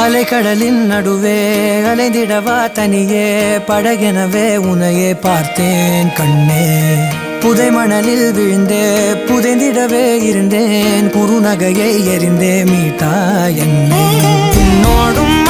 அலைக்கடலின் நடுவே அலைந்திடவா தனியே படகெனவே உனையே பார்த்தேன் கண்ணே. புதை மணலில் விழுந்தே புதைந்திடவே இருந்தேன் குறுநகையை எறிந்தே மீட்டா என்னை. உன்னோடும்